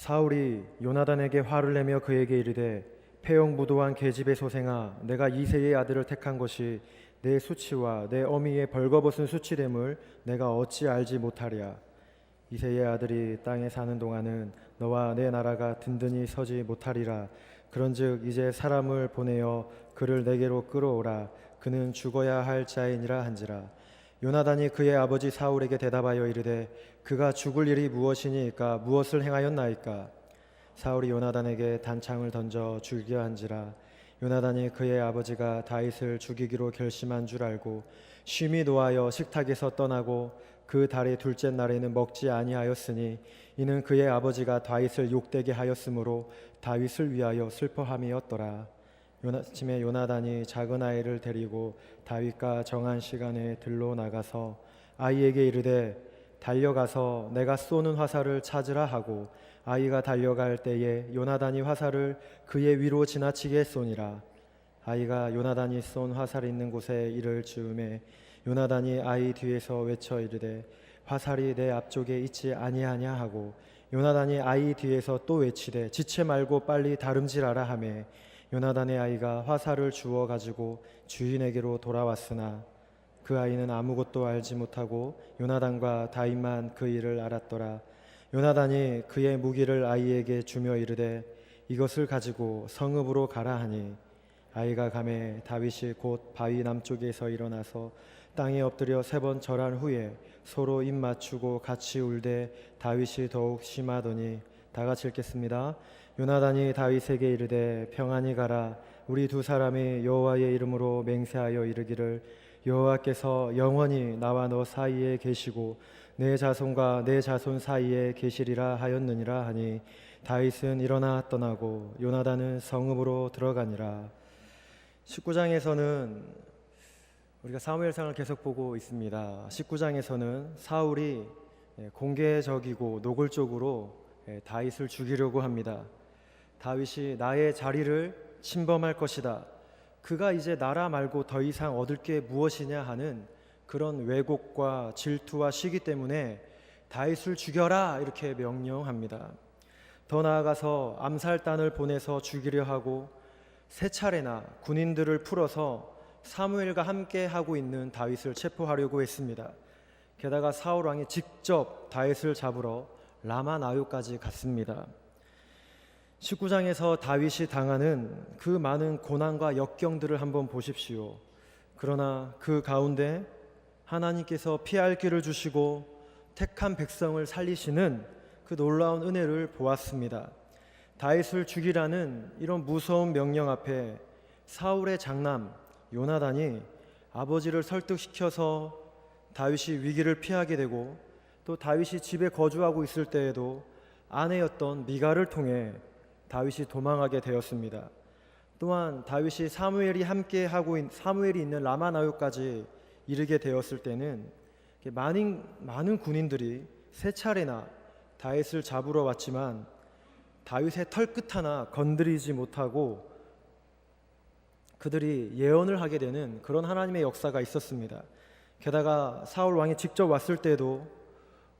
사울이 요나단에게 화를 내며 그에게 이르되 패용부도한 계집의 소생아, 내가 이새의 아들을 택한 것이 내 수치와 내 어미의 벌거벗은 수치됨을 내가 어찌 알지 못하랴. 이새의 아들이 땅에 사는 동안은 너와 내 나라가 든든히 서지 못하리라. 그런즉 이제 사람을 보내어 그를 내게로 끌어오라. 그는 죽어야 할 자이니라 한지라. 요나단이 그의 아버지 사울에게 대답하여 이르되 그가 죽을 일이 무엇이니까? 무엇을 행하였나이까? 사울이 요나단에게 단창을 던져 죽여 한지라. 요나단이 그의 아버지가 다윗을 죽이기로 결심한 줄 알고 쉼이 노하여 식탁에서 떠나고 그 달의 둘째 날에는 먹지 아니하였으니 이는 그의 아버지가 다윗을 욕되게 하였으므로 다윗을 위하여 슬퍼함이었더라. 아침에 요나단이 작은 아이를 데리고 다윗과 정한 시간에 들로 나가서 아이에게 이르되 달려가서 내가 쏘는 화살을 찾으라 하고 아이가 달려갈 때에 요나단이 화살을 그의 위로 지나치게 쏘니라. 아이가 요나단이 쏜 화살이 있는 곳에 이를 즈음에 요나단이 아이 뒤에서 외쳐 이르되 화살이 내 앞쪽에 있지 아니하냐 하고 요나단이 아이 뒤에서 또 외치되 지체 말고 빨리 다름질하라 하매 요나단의 아이가 화살을 주워 가지고 주인에게로 돌아왔으나 그 아이는 아무것도 알지 못하고 요나단과 다윗만 그 일을 알았더라. 요나단이 그의 무기를 아이에게 주며 이르되 이것을 가지고 성읍으로 가라 하니 아이가 가매 다윗이 곧 바위 남쪽에서 일어나서 땅에 엎드려 3번 절한 후에 서로 입 맞추고 같이 울되 다윗이 더욱 심하더니 다 같이 읽겠습니다. 요나단이 다윗에게 이르되 평안히 가라. 우리 두 사람이 여호와의 이름으로 맹세하여 이르기를 여호와께서 영원히 나와 너 사이에 계시고 내 자손과 내 자손 사이에 계시리라 하였느니라 하니 다윗은 일어나 떠나고 요나단은 성읍으로 들어가니라. 19장에서는 우리가 사무엘상을 계속 보고 있습니다. 19장에서는 사울이 공개적이고 노골적으로 다윗을 죽이려고 합니다. 다윗이 나의 자리를 침범할 것이다. 그가 이제 나라 말고 더 이상 얻을 게 무엇이냐 하는 그런 왜곡과 질투와 시기 때문에 다윗을 죽여라 이렇게 명령합니다. 더 나아가서 암살단을 보내서 죽이려 하고 3차례나 군인들을 풀어서 사무엘과 함께 하고 있는 다윗을 체포하려고 했습니다. 게다가 사울 왕이 직접 다윗을 잡으러 라마나요까지 갔습니다. 19장에서 다윗이 당하는 그 많은 고난과 역경들을 한번 보십시오. 그러나 그 가운데 하나님께서 피할 길을 주시고 택한 백성을 살리시는 그 놀라운 은혜를 보았습니다. 다윗을 죽이라는 이런 무서운 명령 앞에 사울의 장남 요나단이 아버지를 설득시켜서 다윗이 위기를 피하게 되고 또 다윗이 집에 거주하고 있을 때에도 아내였던 미갈을 통해 다윗이 도망하게 되었습니다. 또한 다윗이 사무엘이 있는 라마나요까지 이르게 되었을 때는 많은 군인들이 3차례나 다윗을 잡으러 왔지만 다윗의 털끝 하나 건드리지 못하고 그들이 예언을 하게 되는 그런 하나님의 역사가 있었습니다. 게다가 사울 왕이 직접 왔을 때도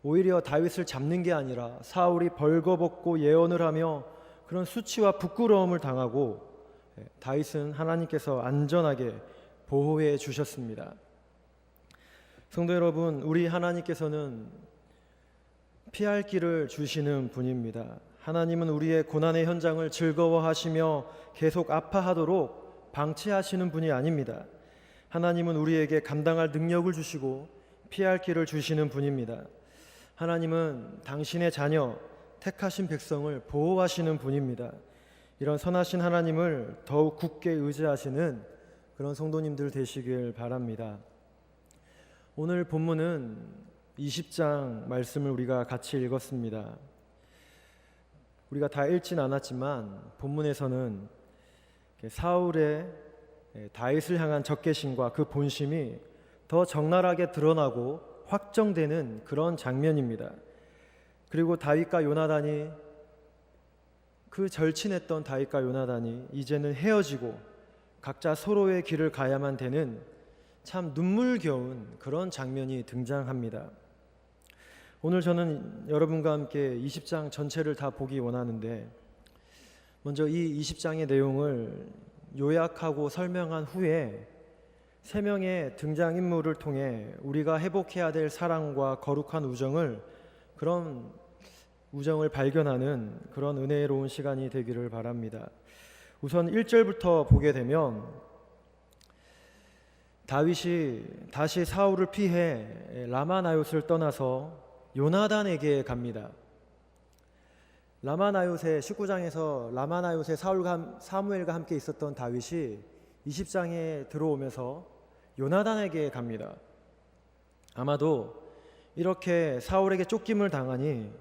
오히려 다윗을 잡는 게 아니라 사울이 벌거벗고 예언을 하며 그런 수치와 부끄러움을 당하고 다윗은 하나님께서 안전하게 보호해 주셨습니다. 성도 여러분, 우리 하나님께서는 피할 길을 주시는 분입니다. 하나님은 우리의 고난의 현장을 즐거워하시며 계속 아파하도록 방치하시는 분이 아닙니다. 하나님은 우리에게 감당할 능력을 주시고 피할 길을 주시는 분입니다. 하나님은 당신의 자녀, 택하신 백성을 보호하시는 분입니다. 이런 선하신 하나님을 더욱 굳게 의지하시는 그런 성도님들 되시길 바랍니다. 오늘 본문은 20장 말씀을 우리가 같이 읽었습니다. 우리가 다 읽진 않았지만 본문에서는 사울의 다윗을 향한 적개심과 그 본심이 더 적나라하게 드러나고 확정되는 그런 장면입니다. 그리고 다윗과 요나단이 그 절친했던 다윗과 요나단이 이제는 헤어지고 각자 서로의 길을 가야만 되는 참 눈물겨운 그런 장면이 등장합니다. 오늘 저는 여러분과 함께 20장 전체를 다 보기 원하는데, 먼저 이 20장의 내용을 요약하고 설명한 후에 세 명의 등장인물을 통해 우리가 회복해야 될 사랑과 거룩한 우정을, 그런 우정을 발견하는 그런 은혜로운 시간이 되기를 바랍니다. 우선 1절부터 보게 되면 다윗이 다시 사울을 피해 라마나요스를 떠나서 요나단에게 갑니다. 라마나요세 19장에서 라마나요세 사무엘과 함께 있었던 다윗이 20장에 들어오면서 요나단에게 갑니다. 아마도 이렇게 사울에게 쫓김을 당하니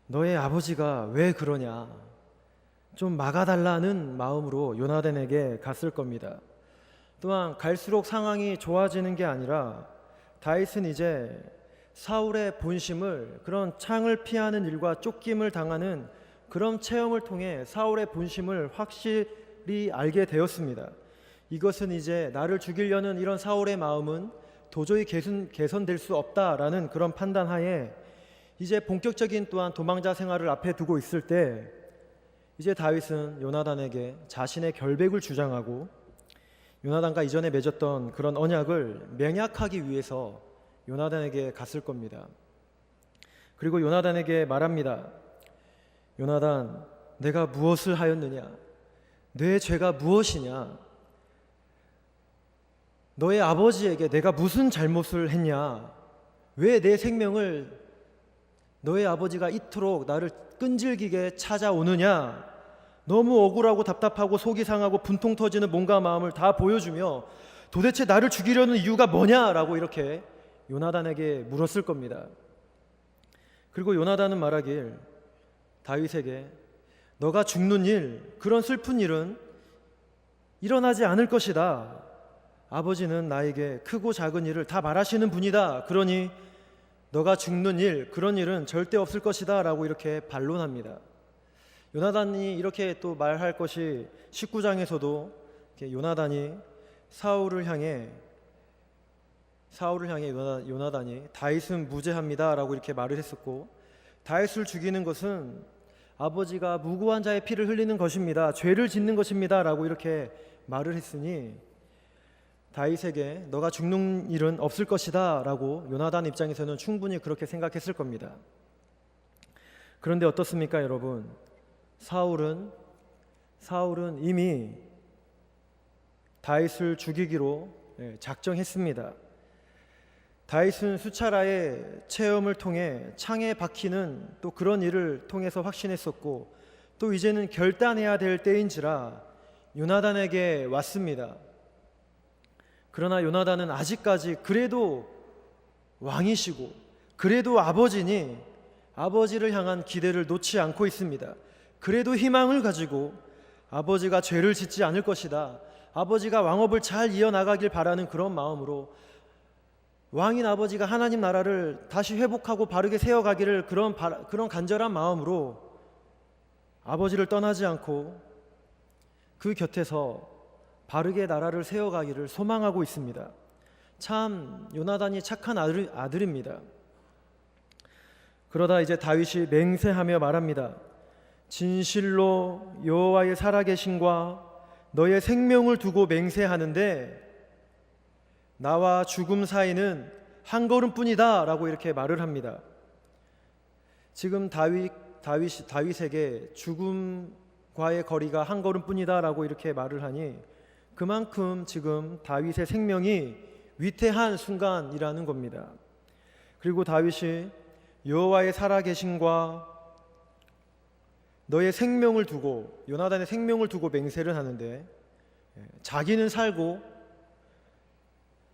너의 아버지가 왜 그러냐, 좀 막아달라는 마음으로 요나단에게 갔을 겁니다. 또한 갈수록 상황이 좋아지는 게 아니라 다윗은 이제 사울의 본심을, 그런 창을 피하는 일과 쫓김을 당하는 그런 체험을 통해 사울의 본심을 확실히 알게 되었습니다. 이것은 이제 나를 죽이려는 이런 사울의 마음은 도저히 개선될 수 없다라는 그런 판단하에 이제 본격적인 또한 도망자 생활을 앞에 두고 있을 때 이제 다윗은 요나단에게 자신의 결백을 주장하고 요나단과 이전에 맺었던 그런 언약을 맹약하기 위해서 요나단에게 갔을 겁니다. 그리고 요나단에게 말합니다. 요나단, 내가 무엇을 하였느냐? 내 죄가 무엇이냐? 너의 아버지에게 내가 무슨 잘못을 했냐? 왜 내 생명을 너의 아버지가 이토록 나를 끈질기게 찾아오느냐? 너무 억울하고 답답하고 속이 상하고 분통 터지는 몸과 마음을 다 보여주며 도대체 나를 죽이려는 이유가 뭐냐라고 이렇게 요나단에게 물었을 겁니다. 그리고 요나단은 말하길 다윗에게 너가 죽는 일, 그런 슬픈 일은 일어나지 않을 것이다. 아버지는 나에게 크고 작은 일을 다 말하시는 분이다. 그러니 너가 죽는 일, 그런 일은 절대 없을 것이다 라고 이렇게 반론합니다. 요나단이 이렇게 또 말할 것이 19장에서도 요나단이 사울을 향해 요나단이 다윗은 무죄합니다 라고 이렇게 말을 했었고, 다윗을 죽이는 것은 아버지가 무고한 자의 피를 흘리는 것입니다, 죄를 짓는 것입니다 라고 이렇게 말을 했으니 다윗에게 너가 죽는 일은 없을 것이다 라고 요나단 입장에서는 충분히 그렇게 생각했을 겁니다. 그런데 어떻습니까 여러분? 사울은 이미 다윗을 죽이기로 작정했습니다. 다윗은 수차례의 체험을 통해 창에 박히는 또 그런 일을 통해서 확신했었고, 또 이제는 결단해야 될 때인지라 요나단에게 왔습니다. 그러나 요나단은 아직까지 그래도 왕이시고 그래도 아버지니 아버지를 향한 기대를 놓지 않고 있습니다. 그래도 희망을 가지고 아버지가 죄를 짓지 않을 것이다, 아버지가 왕업을 잘 이어나가길 바라는 그런 마음으로 왕인 아버지가 하나님 나라를 다시 회복하고 바르게 세워가기를 그런 간절한 마음으로 아버지를 떠나지 않고 그 곁에서 바르게 나라를 세워가기를 소망하고 있습니다. 참 요나단이 착한 아들입니다. 그러다 이제 다윗이 맹세하며 말합니다. 진실로 여호와의 살아계심과 너의 생명을 두고 맹세하는데 나와 죽음 사이는 한 걸음뿐이다 라고 이렇게 말을 합니다. 지금 다윗에게 죽음과의 거리가 한 걸음뿐이다 라고 이렇게 말을 하니 그만큼 지금 다윗의 생명이 위태한 순간이라는 겁니다. 그리고 다윗이 여호와의 살아계심과 너의 생명을 두고, 요나단의 생명을 두고 맹세를 하는데 자기는 살고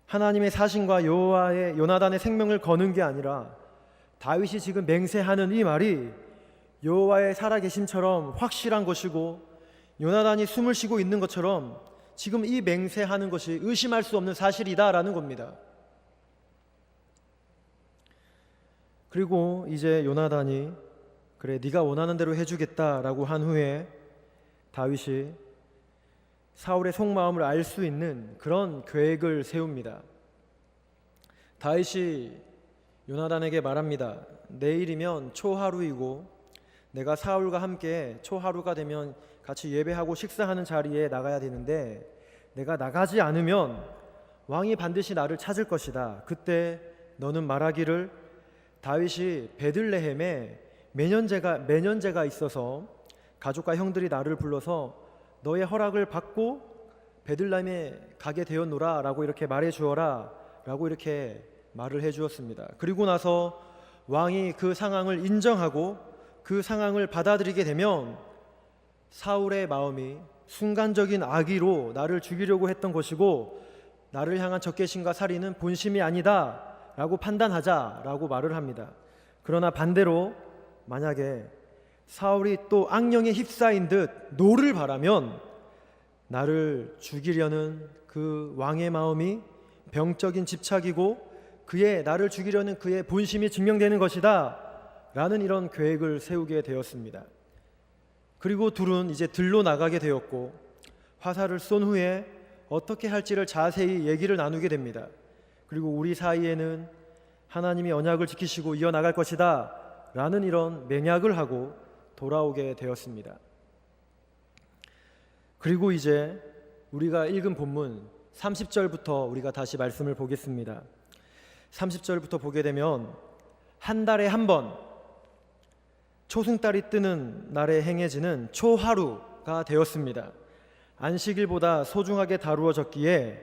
하나님의 사신과 요나단의 생명을 거는 게 아니라 다윗이 지금 맹세하는 이 말이 여호와의 살아계심처럼 확실한 것이고 요나단이 숨을 쉬고 있는 것처럼 지금 이 맹세하는 것이 의심할 수 없는 사실이다라는 겁니다. 그리고 이제 요나단이 그래 네가 원하는 대로 해주겠다라고 한 후에 다윗이 사울의 속마음을 알 수 있는 그런 계획을 세웁니다. 다윗이 요나단에게 말합니다. 내일이면 초하루이고 내가 사울과 함께 초하루가 되면 같이 예배하고 식사하는 자리에 나가야 되는데 내가 나가지 않으면 왕이 반드시 나를 찾을 것이다. 그때 너는 말하기를 다윗이 베들레헴에 매년제가 있어서 가족과 형들이 나를 불러서 너의 허락을 받고 베들레헴에 가게 되었노라 라고 이렇게 말해 주어라 라고 이렇게 말을 해 주었습니다. 그리고 나서 왕이 그 상황을 인정하고 그 상황을 받아들이게 되면 사울의 마음이 순간적인 악의로 나를 죽이려고 했던 것이고 나를 향한 적개심과 살인은 본심이 아니다 라고 판단하자 라고 말을 합니다. 그러나 반대로 만약에 사울이 또 악령에 휩싸인 듯 노를 바라면 나를 죽이려는 그 왕의 마음이 병적인 집착이고 나를 죽이려는 그의 본심이 증명되는 것이다 라는 이런 계획을 세우게 되었습니다. 그리고 둘은 이제 들로 나가게 되었고 화살을 쏜 후에 어떻게 할지를 자세히 얘기를 나누게 됩니다. 그리고 우리 사이에는 하나님이 언약을 지키시고 이어나갈 것이다 라는 이런 맹약을 하고 돌아오게 되었습니다. 그리고 이제 우리가 읽은 본문 30절부터 우리가 다시 말씀을 보겠습니다. 30절부터 보게 되면 한 달에 한 번 초승달이 뜨는 날에 행해지는 초하루가 되었습니다. 안식일보다 소중하게 다루어졌기에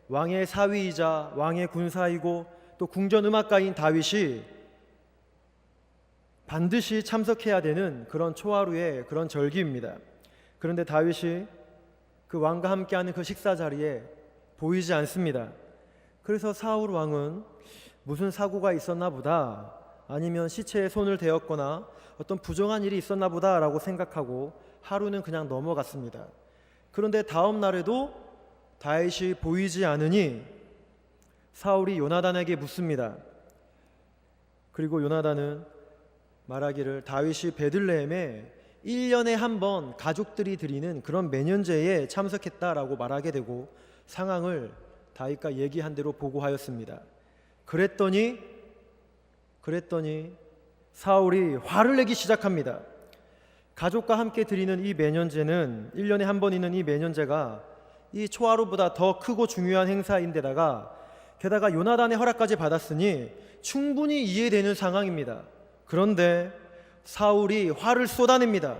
왕의 사위이자 왕의 군사이고 또 궁전음악가인 다윗이 반드시 참석해야 되는 그런 초하루의 그런 절기입니다. 그런데 다윗이 그 왕과 함께하는 그 식사 자리에 보이지 않습니다. 그래서 사울 왕은 무슨 사고가 있었나 보다, 아니면 시체에 손을 대었거나 어떤 부정한 일이 있었나 보다 라고 생각하고 하루는 그냥 넘어갔습니다. 그런데 다음 날에도 다윗이 보이지 않으니 사울이 요나단에게 묻습니다. 그리고 요나단은 말하기를 다윗이 베들레헴에 1년에 한 번 가족들이 드리는 그런 매년제에 참석했다라고 말하게 되고 상황을 다윗과 얘기한 대로 보고하였습니다. 그랬더니 사울이 화를 내기 시작합니다. 가족과 함께 드리는 이 매년제는 1년에 한 번 있는 이 매년제가 이 초하루보다 더 크고 중요한 행사인데다가 게다가 요나단의 허락까지 받았으니 충분히 이해되는 상황입니다. 그런데 사울이 화를 쏟아냅니다.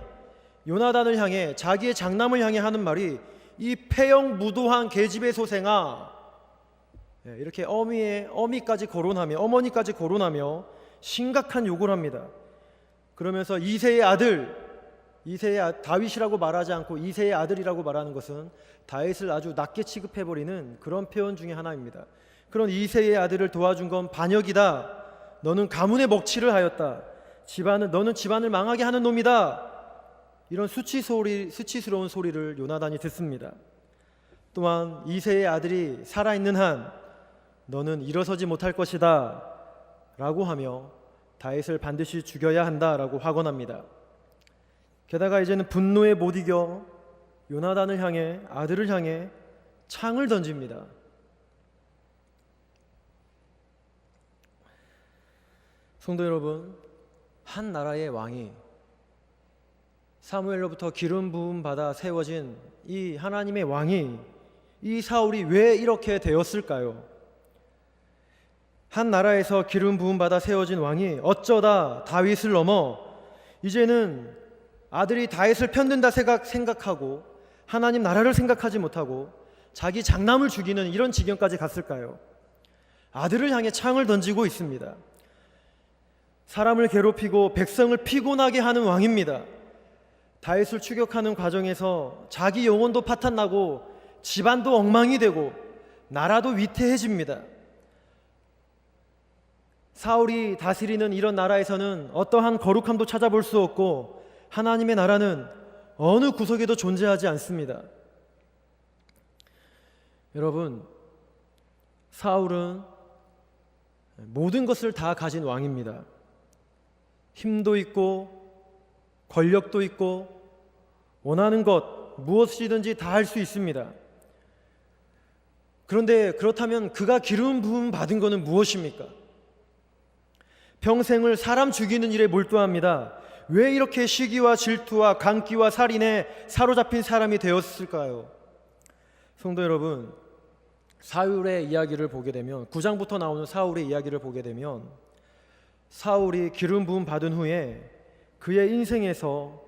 요나단을 향해, 자기의 장남을 향해 하는 말이 이 폐영무도한 계집의 소생아, 이렇게 어머니까지 거론하며 심각한 욕을 합니다. 그러면서 다윗이라고 말하지 않고 이새의 아들이라고 말하는 것은 다윗을 아주 낮게 취급해버리는 그런 표현 중에 하나입니다. 그런 이새의 아들을 도와준 건 반역이다. 너는 가문의 먹칠을 하였다. 너는 집안을 망하게 하는 놈이다. 이런 수치스러운 소리를 요나단이 듣습니다. 또한 이새의 아들이 살아있는 한 너는 일어서지 못할 것이다 라고 하며 다윗을 반드시 죽여야 한다 라고 확언합니다. 게다가 이제는 분노에 못 이겨 요나단을 향해, 아들을 향해 창을 던집니다. 성도 여러분, 한 나라의 왕이 사무엘로부터 기름 부음 받아 세워진 이 하나님의 왕이, 이 사울이 왜 이렇게 되었을까요? 한 나라에서 기름 부음 받아 세워진 왕이 어쩌다 다윗을 넘어 이제는 아들이 다윗을 편든다 생각하고 하나님 나라를 생각하지 못하고 자기 장남을 죽이는 이런 지경까지 갔을까요? 아들을 향해 창을 던지고 있습니다. 사람을 괴롭히고 백성을 피곤하게 하는 왕입니다. 다윗을 추격하는 과정에서 자기 영혼도 파탄나고 집안도 엉망이 되고 나라도 위태해집니다. 사울이 다스리는 이런 나라에서는 어떠한 거룩함도 찾아볼 수 없고 하나님의 나라는 어느 구석에도 존재하지 않습니다. 여러분, 사울은 모든 것을 다 가진 왕입니다. 힘도 있고 권력도 있고 원하는 것 무엇이든지 다 할 수 있습니다. 그런데 그렇다면 그가 기름 부음 받은 것은 무엇입니까? 평생을 사람 죽이는 일에 몰두합니다. 왜 이렇게 시기와 질투와 강기와 살인에 사로잡힌 사람이 되었을까요? 성도 여러분, 사울의 이야기를 보게 되면 9장부터 나오는 사울의 이야기를 보게 되면 사울이 기름 부음 받은 후에 그의 인생에서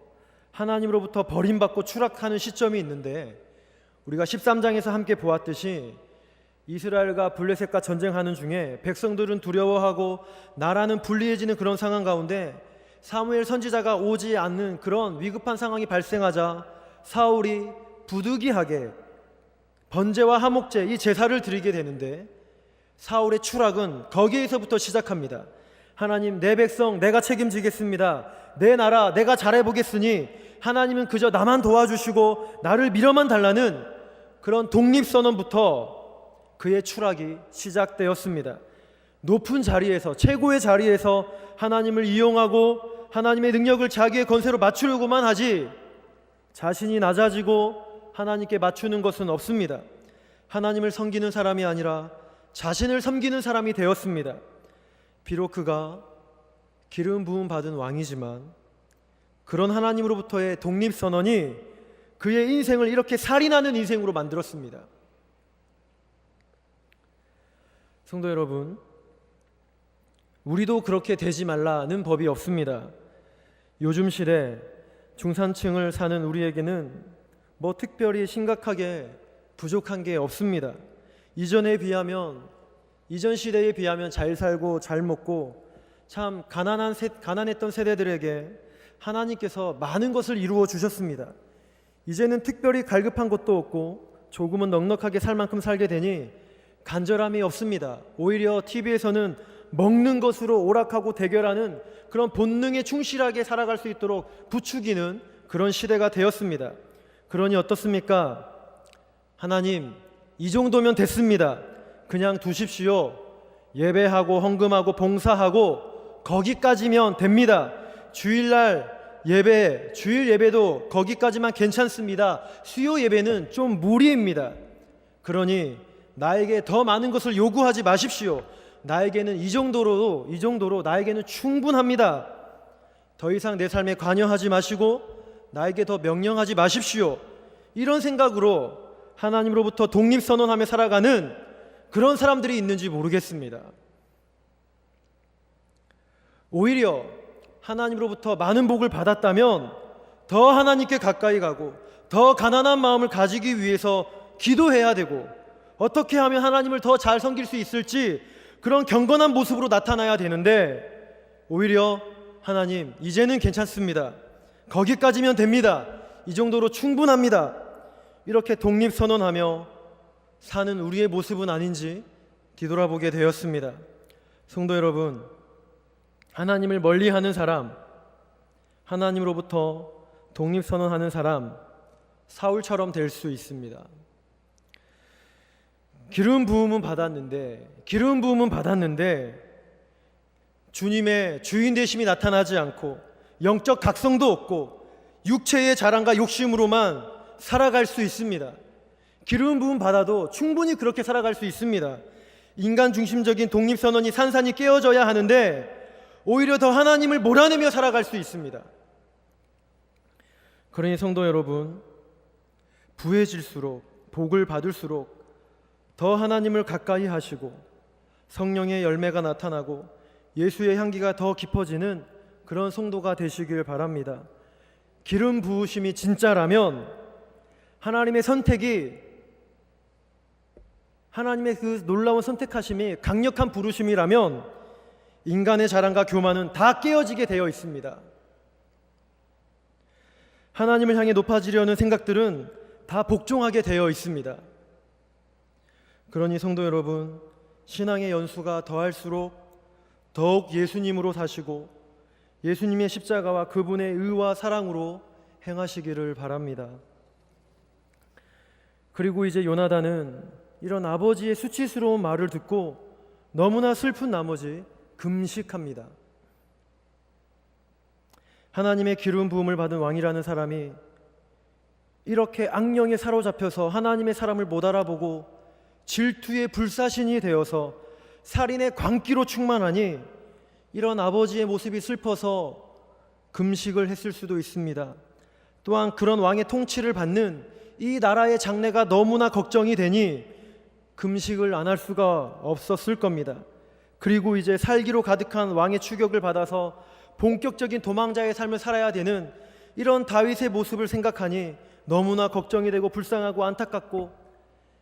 하나님으로부터 버림받고 추락하는 시점이 있는데, 우리가 13장에서 함께 보았듯이 이스라엘과 블레셋과 전쟁하는 중에 백성들은 두려워하고 나라는 불리해지는 그런 상황 가운데 사무엘 선지자가 오지 않는 그런 위급한 상황이 발생하자 사울이 부득이하게 번제와 화목제, 이 제사를 드리게 되는데, 사울의 추락은 거기에서부터 시작합니다. 하나님, 내 백성 내가 책임지겠습니다. 내 나라 내가 잘해보겠으니 하나님은 그저 나만 도와주시고 나를 밀어만 달라는 그런 독립선언부터 그의 추락이 시작되었습니다. 높은 자리에서, 최고의 자리에서 하나님을 이용하고 하나님의 능력을 자기의 건세로 맞추려고만 하지 자신이 낮아지고 하나님께 맞추는 것은 없습니다. 하나님을 섬기는 사람이 아니라 자신을 섬기는 사람이 되었습니다. 비록 그가 기름 부음 받은 왕이지만 그런 하나님으로부터의 독립선언이 그의 인생을 이렇게 살인하는 인생으로 만들었습니다. 성도 여러분, 우리도 그렇게 되지 말라는 법이 없습니다. 요즘 시대 중산층을 사는 우리에게는 특별히 심각하게 부족한 게 없습니다. 이전 시대에 비하면 잘 살고 잘 먹고 참 가난했던 세대들에게 하나님께서 많은 것을 이루어 주셨습니다. 이제는 특별히 갈급한 것도 없고 조금은 넉넉하게 살 만큼 살게 되니 간절함이 없습니다. 오히려 TV에서는 먹는 것으로 오락하고 대결하는 그런 본능에 충실하게 살아갈 수 있도록 부추기는 그런 시대가 되었습니다. 그러니 어떻습니까? 하나님, 이 정도면 됐습니다. 그냥 두십시오. 예배하고 헌금하고 봉사하고 거기까지면 됩니다. 주일 예배도 거기까지만 괜찮습니다. 수요 예배는 좀 무리입니다. 그러니 나에게 더 많은 것을 요구하지 마십시오. 나에게는 이 정도로 나에게는 충분합니다. 더 이상 내 삶에 관여하지 마시고 나에게 더 명령하지 마십시오. 이런 생각으로 하나님으로부터 독립선언하며 살아가는 그런 사람들이 있는지 모르겠습니다. 오히려 하나님으로부터 많은 복을 받았다면 더 하나님께 가까이 가고 더 가난한 마음을 가지기 위해서 기도해야 되고, 어떻게 하면 하나님을 더 잘 섬길 수 있을지 그런 경건한 모습으로 나타나야 되는데, 오히려 하나님, 이제는 괜찮습니다. 거기까지면 됩니다. 이 정도로 충분합니다. 이렇게 독립선언하며 사는 우리의 모습은 아닌지 뒤돌아보게 되었습니다. 성도 여러분, 하나님을 멀리하는 사람, 하나님으로부터 독립선언하는 사람, 사울처럼 될 수 있습니다. 기름 부음은 받았는데 주님의 주인 되심이 나타나지 않고 영적 각성도 없고 육체의 자랑과 욕심으로만 살아갈 수 있습니다. 기름 부음 받아도 충분히 그렇게 살아갈 수 있습니다. 인간 중심적인 독립선언이 산산이 깨어져야 하는데 오히려 더 하나님을 몰아내며 살아갈 수 있습니다. 그러니 성도 여러분, 부해질수록, 복을 받을수록 더 하나님을 가까이 하시고 성령의 열매가 나타나고 예수의 향기가 더 깊어지는 그런 성도가 되시길 바랍니다. 기름 부으심이 진짜라면, 하나님의 선택이, 하나님의 그 놀라운 선택하심이 강력한 부르심이라면 인간의 자랑과 교만은 다 깨어지게 되어 있습니다. 하나님을 향해 높아지려는 생각들은 다 복종하게 되어 있습니다. 그러니 성도 여러분, 신앙의 연수가 더할수록 더욱 예수님으로 사시고 예수님의 십자가와 그분의 의와 사랑으로 행하시기를 바랍니다. 그리고 이제 요나단은 이런 아버지의 수치스러운 말을 듣고 너무나 슬픈 나머지 금식합니다. 하나님의 기름 부음을 받은 왕이라는 사람이 이렇게 악령에 사로잡혀서 하나님의 사람을 못 알아보고 질투의 불사신이 되어서 살인의 광기로 충만하니 이런 아버지의 모습이 슬퍼서 금식을 했을 수도 있습니다. 또한 그런 왕의 통치를 받는 이 나라의 장래가 너무나 걱정이 되니 금식을 안 할 수가 없었을 겁니다. 그리고 이제 살기로 가득한 왕의 추격을 받아서 본격적인 도망자의 삶을 살아야 되는 이런 다윗의 모습을 생각하니 너무나 걱정이 되고 불쌍하고 안타깝고,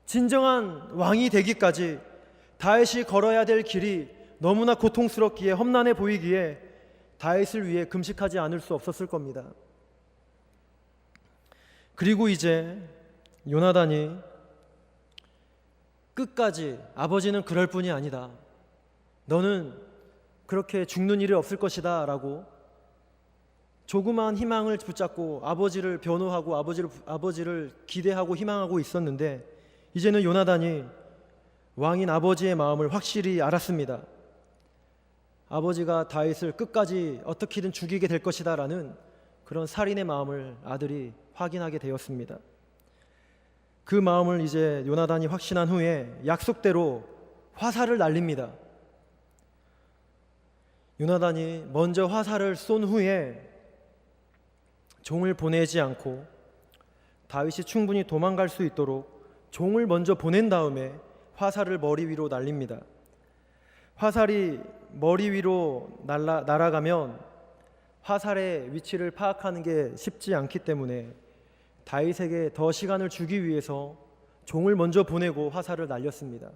진정한 왕이 되기까지 다윗이 걸어야 될 길이 너무나 고통스럽기에 험난해 보이기에 다윗을 위해 금식하지 않을 수 없었을 겁니다. 그리고 이제 요나단이 끝까지 아버지는 그럴 뿐이 아니다, 너는 그렇게 죽는 일이 없을 것이다 라고 조그마한 희망을 붙잡고 아버지를 변호하고 아버지를 기대하고 희망하고 있었는데, 이제는 요나단이 왕인 아버지의 마음을 확실히 알았습니다. 아버지가 다윗을 끝까지 어떻게든 죽이게 될 것이다 라는 그런 살인의 마음을 아들이 확인하게 되었습니다. 그 마음을 이제 요나단이 확신한 후에 약속대로 화살을 날립니다. 요나단이 먼저 화살을 쏜 후에 종을 보내지 않고 다윗이 충분히 도망갈 수 있도록 종을 먼저 보낸 다음에 화살을 머리 위로 날립니다. 화살이 머리 위로 날아가면 화살의 위치를 파악하는 게 쉽지 않기 때문에 다윗에게 더 시간을 주기 위해서 종을 먼저 보내고 화살을 날렸습니다.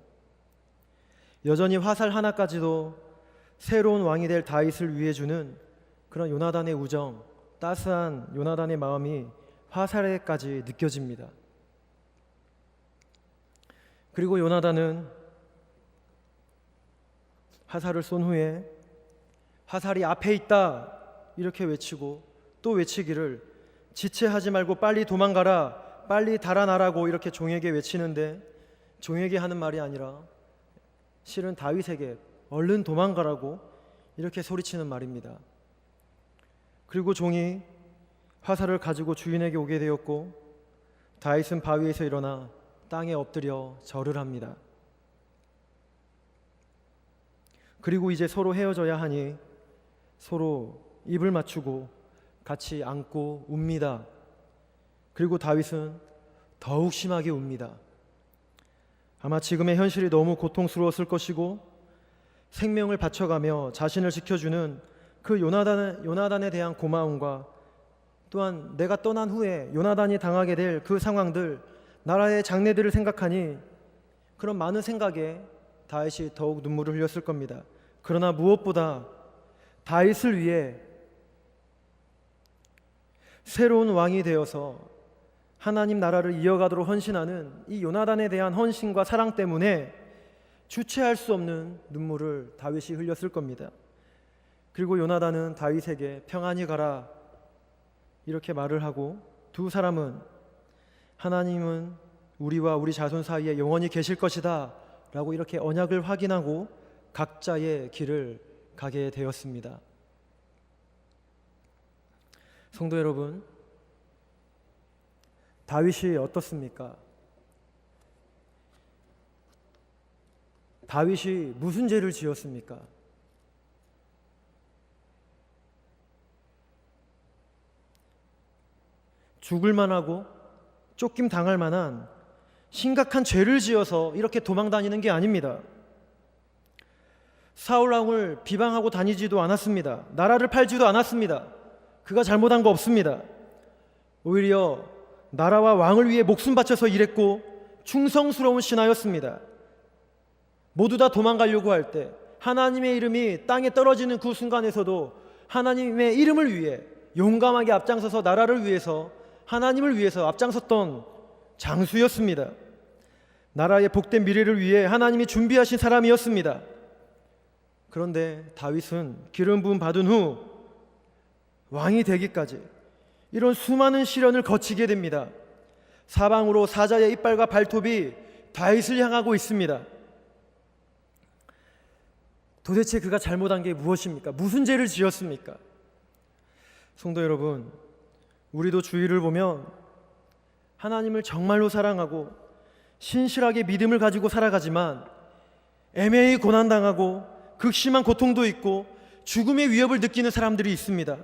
여전히 화살 하나까지도 새로운 왕이 될 다윗을 위해 주는 그런 요나단의 우정, 따스한 요나단의 마음이 화살에까지 느껴집니다. 그리고 요나단은 화살을 쏜 후에 화살이 앞에 있다 이렇게 외치고 또 외치기를 지체하지 말고 빨리 도망가라, 빨리 달아나라고 이렇게 종에게 외치는데, 종에게 하는 말이 아니라 실은 다윗에게 얼른 도망가라고 이렇게 소리치는 말입니다. 그리고 종이 화살을 가지고 주인에게 오게 되었고, 다윗은 바위에서 일어나 땅에 엎드려 절을 합니다. 그리고 이제 서로 헤어져야 하니 서로 입을 맞추고 같이 안고 웁니다. 그리고 다윗은 더욱 심하게 웁니다. 아마 지금의 현실이 너무 고통스러웠을 것이고, 생명을 바쳐가며 자신을 지켜주는 그 요나단에 대한 고마움과, 또한 내가 떠난 후에 요나단이 당하게 될 그 상황들, 나라의 장래들을 생각하니 그런 많은 생각에 다윗이 더욱 눈물을 흘렸을 겁니다. 그러나 무엇보다 다윗을 위해 새로운 왕이 되어서 하나님 나라를 이어가도록 헌신하는 이 요나단에 대한 헌신과 사랑 때문에 주체할 수 없는 눈물을 다윗이 흘렸을 겁니다. 그리고 요나단은 다윗에게 평안히 가라 이렇게 말을 하고, 두 사람은 하나님은 우리와 우리 자손 사이에 영원히 계실 것이다 라고 이렇게 언약을 확인하고 각자의 길을 가게 되었습니다. 성도 여러분, 다윗이 어떻습니까? 다윗이 무슨 죄를 지었습니까? 죽을 만하고 쫓김 당할 만한 심각한 죄를 지어서 이렇게 도망 다니는 게 아닙니다. 사울 왕을 비방하고 다니지도 않았습니다. 나라를 팔지도 않았습니다. 그가 잘못한 거 없습니다. 오히려 나라와 왕을 위해 목숨 바쳐서 일했고 충성스러운 신하였습니다. 모두 다 도망가려고 할 때 하나님의 이름이 땅에 떨어지는 그 순간에서도 하나님의 이름을 위해 용감하게 앞장서서 나라를 위해서, 하나님을 위해서 앞장섰던 장수였습니다. 나라의 복된 미래를 위해 하나님이 준비하신 사람이었습니다. 그런데 다윗은 기름 부음 받은 후 왕이 되기까지 이런 수많은 시련을 거치게 됩니다. 사방으로 사자의 이빨과 발톱이 다윗을 향하고 있습니다. 도대체 그가 잘못한 게 무엇입니까? 무슨 죄를 지었습니까? 성도 여러분, 우리도 주위를 보면 하나님을 정말로 사랑하고 신실하게 믿음을 가지고 살아가지만 애매히 고난당하고 극심한 고통도 있고 죽음의 위협을 느끼는 사람들이 있습니다.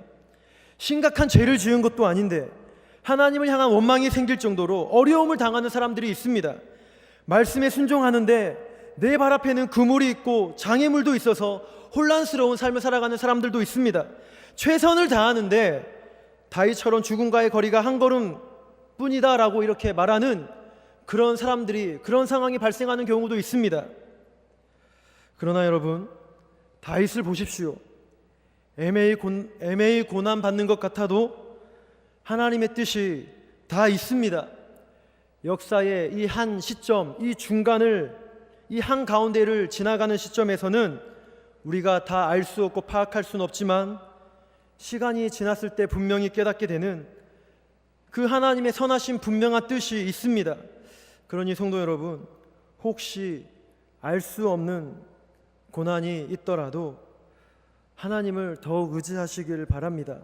심각한 죄를 지은 것도 아닌데 하나님을 향한 원망이 생길 정도로 어려움을 당하는 사람들이 있습니다. 말씀에 순종하는데 내 발 앞에는 그물이 있고 장애물도 있어서 혼란스러운 삶을 살아가는 사람들도 있습니다. 최선을 다하는데 다윗처럼 죽음과의 거리가 한 걸음 뿐이다 라고 이렇게 말하는 그런 사람들이, 그런 상황이 발생하는 경우도 있습니다. 그러나 여러분, 다윗을 보십시오. 애매히 고난받는 것 같아도 하나님의 뜻이 다 있습니다. 역사의 이 한 시점, 이 중간을, 이 한가운데를 지나가는 시점에서는 우리가 다 알 수 없고 파악할 수는 없지만 시간이 지났을 때 분명히 깨닫게 되는 그 하나님의 선하신 분명한 뜻이 있습니다. 그러니 성도 여러분, 혹시 알 수 없는 고난이 있더라도 하나님을 더욱 의지하시길 바랍니다.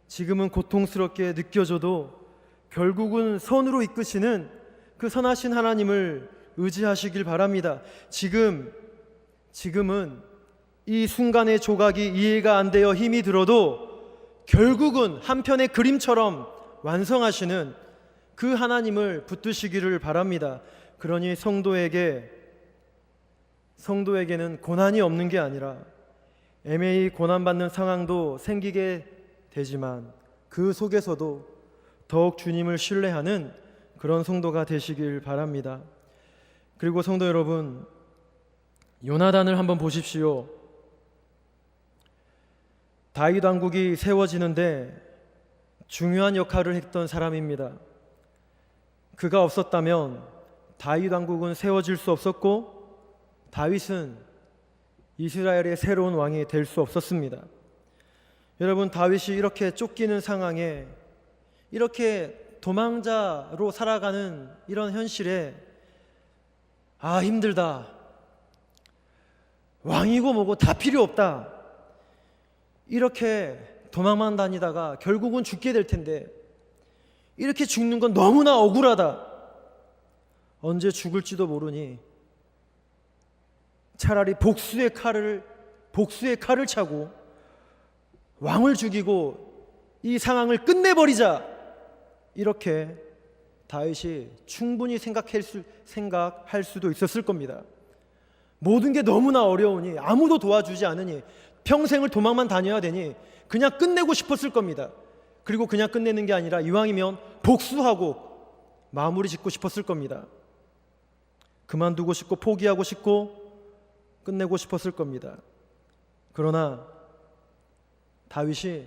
지금은 고통스럽게 느껴져도 결국은 선으로 이끄시는 그 선하신 하나님을 의지하시길 바랍니다. 지금은 이 순간의 조각이 이해가 안 되어 힘이 들어도 결국은 한편의 그림처럼 완성하시는 그 하나님을 붙드시기를 바랍니다. 그러니 성도에게는 고난이 없는 게 아니라 애매히 고난받는 상황도 생기게 되지만 그 속에서도 더욱 주님을 신뢰하는 그런 성도가 되시길 바랍니다. 그리고 성도 여러분, 요나단을 한번 보십시오. 다윗 왕국이 세워지는데 중요한 역할을 했던 사람입니다. 그가 없었다면 다윗 왕국은 세워질 수 없었고 다윗은 이스라엘의 새로운 왕이 될 수 없었습니다. 여러분, 다윗이 이렇게 쫓기는 상황에, 이렇게 도망자로 살아가는 이런 현실에 힘들다, 왕이고 뭐고 다 필요 없다, 이렇게 도망만 다니다가 결국은 죽게 될 텐데 이렇게 죽는 건 너무나 억울하다, 언제 죽을지도 모르니 차라리 복수의 칼을 차고 왕을 죽이고 이 상황을 끝내버리자, 이렇게 다윗이 충분히 생각할 수도 있었을 겁니다. 모든 게 너무나 어려우니, 아무도 도와주지 않으니, 평생을 도망만 다녀야 되니 그냥 끝내고 싶었을 겁니다. 그리고 그냥 끝내는 게 아니라 이왕이면 복수하고 마무리 짓고 싶었을 겁니다. 그만두고 싶고 포기하고 싶고 끝내고 싶었을 겁니다. 그러나 다윗이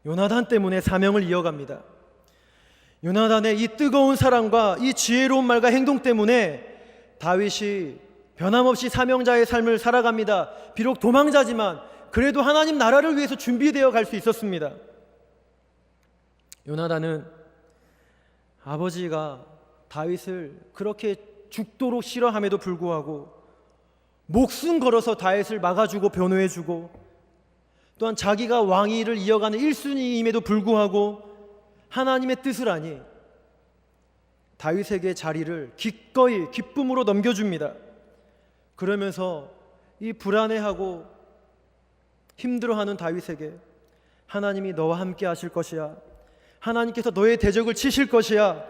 요나단 때문에 사명을 이어갑니다. 요나단의 이 뜨거운 사랑과 이 지혜로운 말과 행동 때문에 다윗이 변함없이 사명자의 삶을 살아갑니다. 비록 도망자지만 그래도 하나님 나라를 위해서 준비되어 갈 수 있었습니다. 요나단은 아버지가 다윗을 그렇게 죽도록 싫어함에도 불구하고 목숨 걸어서 다윗을 막아주고 변호해주고, 또한 자기가 왕위를 이어가는 1순위임에도 불구하고 하나님의 뜻을 아니 다윗에게 자리를 기꺼이 기쁨으로 넘겨줍니다. 그러면서 이 불안해하고 힘들어하는 다윗에게 하나님이 너와 함께 하실 것이야, 하나님께서 너의 대적을 치실 것이야,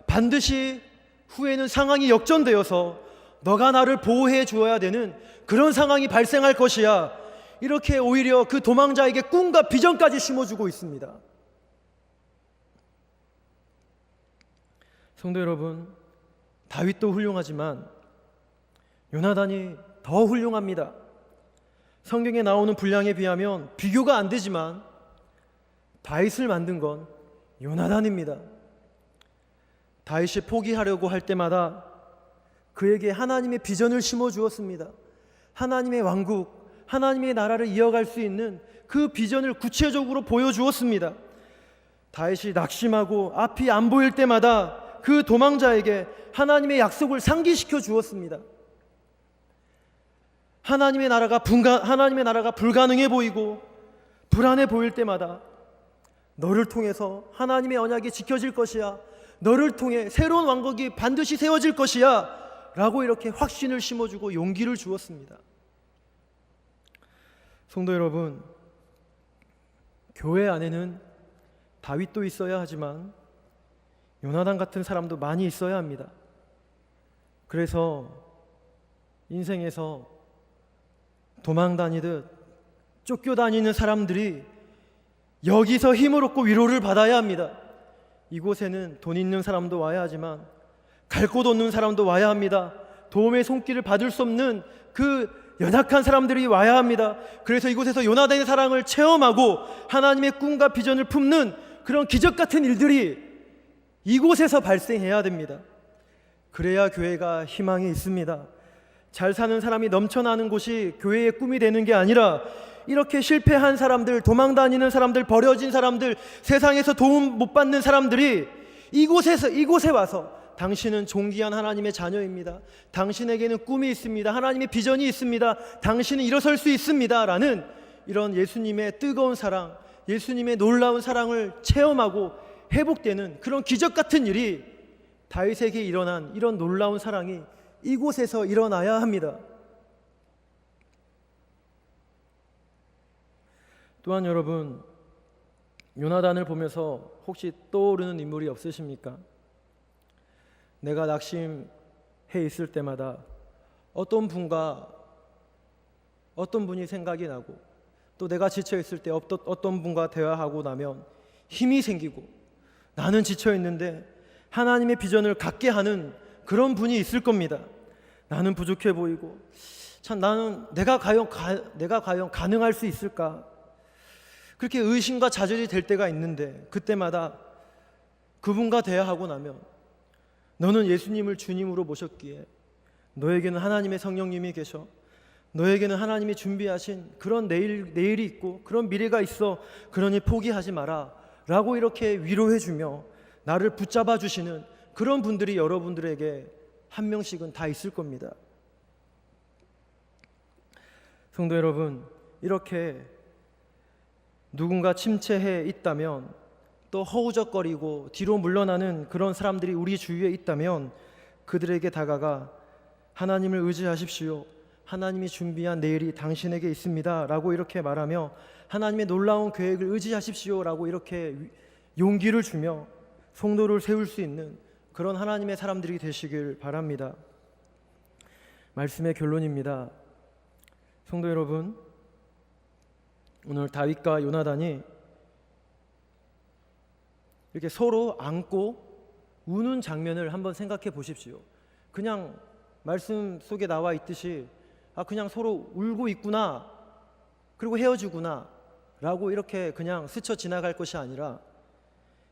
반드시 후에는 상황이 역전되어서 너가 나를 보호해 주어야 되는 그런 상황이 발생할 것이야, 이렇게 오히려 그 도망자에게 꿈과 비전까지 심어주고 있습니다. 성도 여러분, 다윗도 훌륭하지만 요나단이 더 훌륭합니다. 성경에 나오는 분량에 비하면 비교가 안 되지만 다윗을 만든 건 요나단입니다. 다윗이 포기하려고 할 때마다 그에게 하나님의 비전을 심어주었습니다. 하나님의 왕국, 하나님의 나라를 이어갈 수 있는 그 비전을 구체적으로 보여주었습니다. 다윗이 낙심하고 앞이 안 보일 때마다 그 도망자에게 하나님의 약속을 상기시켜 주었습니다. 하나님의 나라가 불가능해 보이고 불안해 보일 때마다 너를 통해서 하나님의 언약이 지켜질 것이야, 너를 통해 새로운 왕국이 반드시 세워질 것이야 라고 이렇게 확신을 심어주고 용기를 주었습니다. 성도 여러분, 교회 안에는 다윗도 있어야 하지만 요나단 같은 사람도 많이 있어야 합니다. 그래서 인생에서 도망 다니듯 쫓겨다니는 사람들이 여기서 힘을 얻고 위로를 받아야 합니다. 이곳에는 돈 있는 사람도 와야 하지만 갈 곳 없는 사람도 와야 합니다. 도움의 손길을 받을 수 없는 그 연약한 사람들이 와야 합니다. 그래서 이곳에서 요나단의 사랑을 체험하고 하나님의 꿈과 비전을 품는 그런 기적 같은 일들이 이곳에서 발생해야 됩니다. 그래야 교회가 희망이 있습니다. 잘 사는 사람이 넘쳐나는 곳이 교회의 꿈이 되는 게 아니라 이렇게 실패한 사람들, 도망 다니는 사람들, 버려진 사람들, 세상에서 도움 못 받는 사람들이 이곳에 와서 당신은 존귀한 하나님의 자녀입니다. 당신에게는 꿈이 있습니다. 하나님의 비전이 있습니다. 당신은 일어설 수 있습니다. 라는 이런 예수님의 뜨거운 사랑, 예수님의 놀라운 사랑을 체험하고 회복되는 그런 기적 같은 일이 다윗에게 일어난 이런 놀라운 사랑이 이곳에서 일어나야 합니다. 또한 여러분, 요나단을 보면서 혹시 떠오르는 인물이 없으십니까? 내가 낙심해 있을 때마다 어떤 분이 생각이 나고 또 내가 지쳐 있을 때 어떤 분과 대화하고 나면 힘이 생기고 나는 지쳐 있는데 하나님의 비전을 갖게 하는 그런 분이 있을 겁니다. 나는 부족해 보이고 참 나는 내가 과연 가능할 수 있을까? 그렇게 의심과 좌절이 될 때가 있는데 그때마다 그분과 대화하고 나면 너는 예수님을 주님으로 모셨기에 너에게는 하나님의 성령님이 계셔. 너에게는 하나님이 준비하신 그런 내일이 있고 그런 미래가 있어. 그러니 포기하지 마라 라고 이렇게 위로해 주며 나를 붙잡아 주시는 그런 분들이 여러분들에게 한 명씩은 다 있을 겁니다. 성도 여러분, 이렇게 누군가 침체해 있다면 또 허우적거리고 뒤로 물러나는 그런 사람들이 우리 주위에 있다면 그들에게 다가가 하나님을 의지하십시오. 하나님이 준비한 내일이 당신에게 있습니다 라고 이렇게 말하며 하나님의 놀라운 계획을 의지하십시오 라고 이렇게 용기를 주며 성도를 세울 수 있는 그런 하나님의 사람들이 되시길 바랍니다. 말씀의 결론입니다. 성도 여러분, 오늘 다윗과 요나단이 이렇게 서로 안고 우는 장면을 한번 생각해 보십시오. 그냥 말씀 속에 나와 있듯이 그냥 서로 울고 있구나, 그리고 헤어지구나 라고 이렇게 그냥 스쳐 지나갈 것이 아니라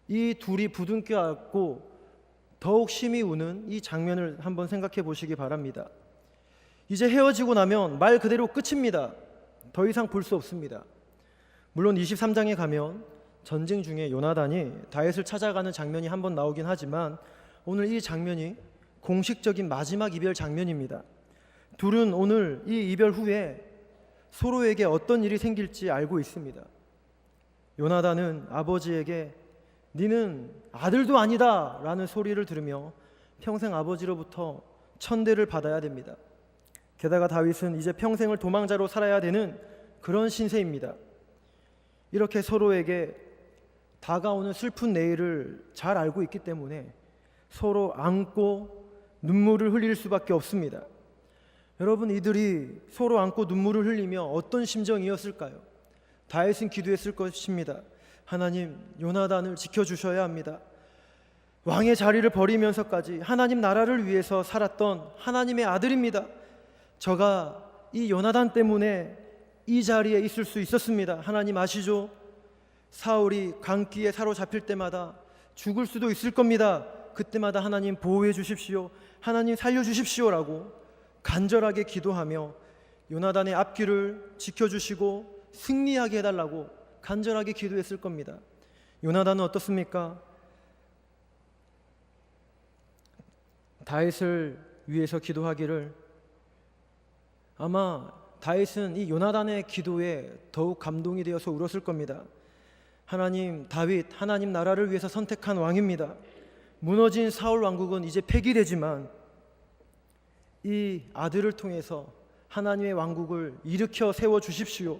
이 둘이 부둥켜 안고 더욱 심히 우는 이 장면을 한번 생각해 보시기 바랍니다. 이제 헤어지고 나면 말 그대로 끝입니다. 더 이상 볼 수 없습니다. 물론 23장에 가면 전쟁 중에 요나단이 다윗을 찾아가는 장면이 한번 나오긴 하지만 오늘 이 장면이 공식적인 마지막 이별 장면입니다. 둘은 오늘 이 이별 후에 서로에게 어떤 일이 생길지 알고 있습니다. 요나단은 아버지에게 니는 아들도 아니다 라는 소리를 들으며 평생 아버지로부터 천대를 받아야 됩니다. 게다가 다윗은 이제 평생을 도망자로 살아야 되는 그런 신세입니다. 이렇게 서로에게 다가오는 슬픈 내일을 잘 알고 있기 때문에 서로 안고 눈물을 흘릴 수밖에 없습니다. 여러분, 이들이 서로 안고 눈물을 흘리며 어떤 심정이었을까요? 다윗은 기도했을 것입니다. 하나님, 요나단을 지켜주셔야 합니다. 왕의 자리를 버리면서까지 하나님 나라를 위해서 살았던 하나님의 아들입니다. 저가 이 요나단 때문에 이 자리에 있을 수 있었습니다. 하나님 아시죠? 사울이 광기에 사로잡힐 때마다 죽을 수도 있을 겁니다. 그때마다 하나님 보호해 주십시오. 하나님 살려주십시오 라고 간절하게 기도하며 요나단의 앞길을 지켜주시고 승리하게 해달라고 간절하게 기도했을 겁니다. 요나단은 어떻습니까? 다윗을 위해서 기도하기를 아마 다윗은 이 요나단의 기도에 더욱 감동이 되어서 울었을 겁니다. 하나님, 다윗, 하나님 나라를 위해서 선택한 왕입니다. 무너진 사울 왕국은 이제 폐기되지만 이 아들을 통해서 하나님의 왕국을 일으켜 세워 주십시오.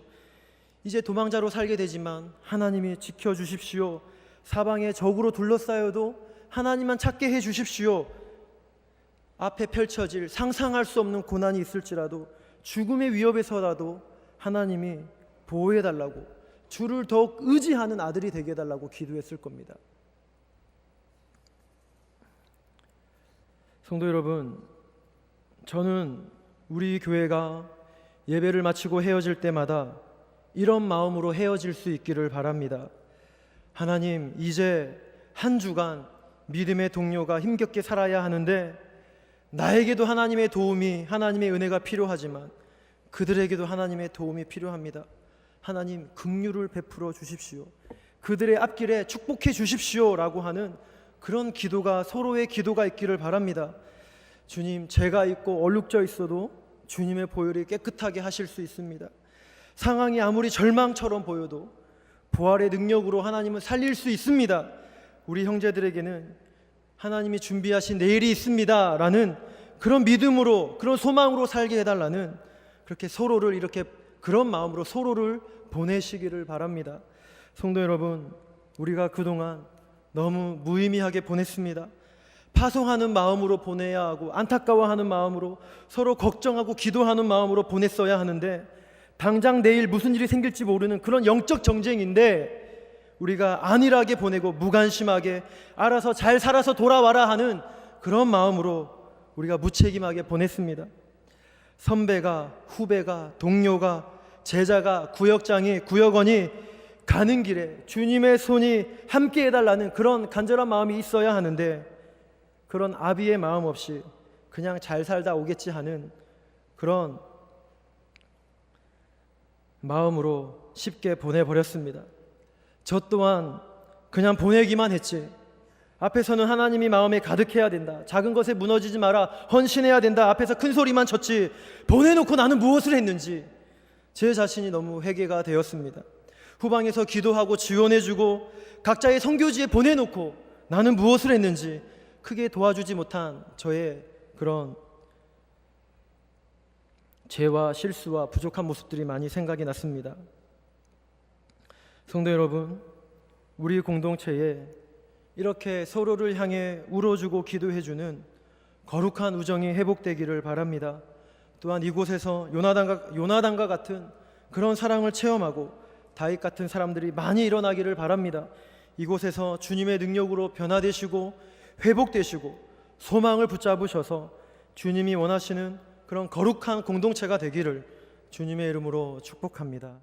이제 도망자로 살게 되지만 하나님이 지켜주십시오. 사방에 적으로 둘러싸여도 하나님만 찾게 해주십시오. 앞에 펼쳐질 상상할 수 없는 고난이 있을지라도 죽음의 위협에서라도 하나님이 보호해달라고, 주를 더욱 의지하는 아들이 되게 해달라고 기도했을 겁니다. 성도 여러분, 저는 우리 교회가 예배를 마치고 헤어질 때마다 이런 마음으로 헤어질 수 있기를 바랍니다. 하나님, 이제 한 주간 믿음의 동료가 힘겹게 살아야 하는데 나에게도 하나님의 도움이, 하나님의 은혜가 필요하지만 그들에게도 하나님의 도움이 필요합니다. 하나님, 긍휼을 베풀어 주십시오. 그들의 앞길에 축복해 주십시오 라고 하는 그런 기도가, 서로의 기도가 있기를 바랍니다. 주님, 죄가 있고 얼룩져 있어도 주님의 보혈이 깨끗하게 하실 수 있습니다. 상황이 아무리 절망처럼 보여도 부활의 능력으로 하나님은 살릴 수 있습니다. 우리 형제들에게는 하나님이 준비하신 내일이 있습니다 라는 그런 믿음으로, 그런 소망으로 살게 해달라는, 그렇게 서로를 이렇게 그런 마음으로 서로를 보내시기를 바랍니다. 성도 여러분, 우리가 그동안 너무 무의미하게 보냈습니다. 파송하는 마음으로 보내야 하고 안타까워하는 마음으로, 서로 걱정하고 기도하는 마음으로 보냈어야 하는데 당장 내일 무슨 일이 생길지 모르는 그런 영적 정쟁인데 우리가 안일하게 보내고 무관심하게 알아서 잘 살아서 돌아와라 하는 그런 마음으로 우리가 무책임하게 보냈습니다. 선배가, 후배가, 동료가, 제자가, 구역장이, 구역원이 가는 길에 주님의 손이 함께 해달라는 그런 간절한 마음이 있어야 하는데 그런 아비의 마음 없이 그냥 잘 살다 오겠지 하는 그런 마음으로 쉽게 보내버렸습니다. 저 또한 그냥 보내기만 했지, 앞에서는 하나님이 마음에 가득해야 된다, 작은 것에 무너지지 마라, 헌신해야 된다, 앞에서 큰 소리만 쳤지 보내놓고 나는 무엇을 했는지 제 자신이 너무 회개가 되었습니다. 후방에서 기도하고 지원해주고 각자의 선교지에 보내놓고 나는 무엇을 했는지 크게 도와주지 못한 저의 그런 죄와 실수와 부족한 모습들이 많이 생각이 났습니다. 성도 여러분, 우리 공동체에 이렇게 서로를 향해 울어주고 기도해주는 거룩한 우정이 회복되기를 바랍니다. 또한 이곳에서 요나단과 같은 그런 사랑을 체험하고 다윗 같은 사람들이 많이 일어나기를 바랍니다. 이곳에서 주님의 능력으로 변화되시고 회복되시고 소망을 붙잡으셔서 주님이 원하시는 그런 거룩한 공동체가 되기를 주님의 이름으로 축복합니다.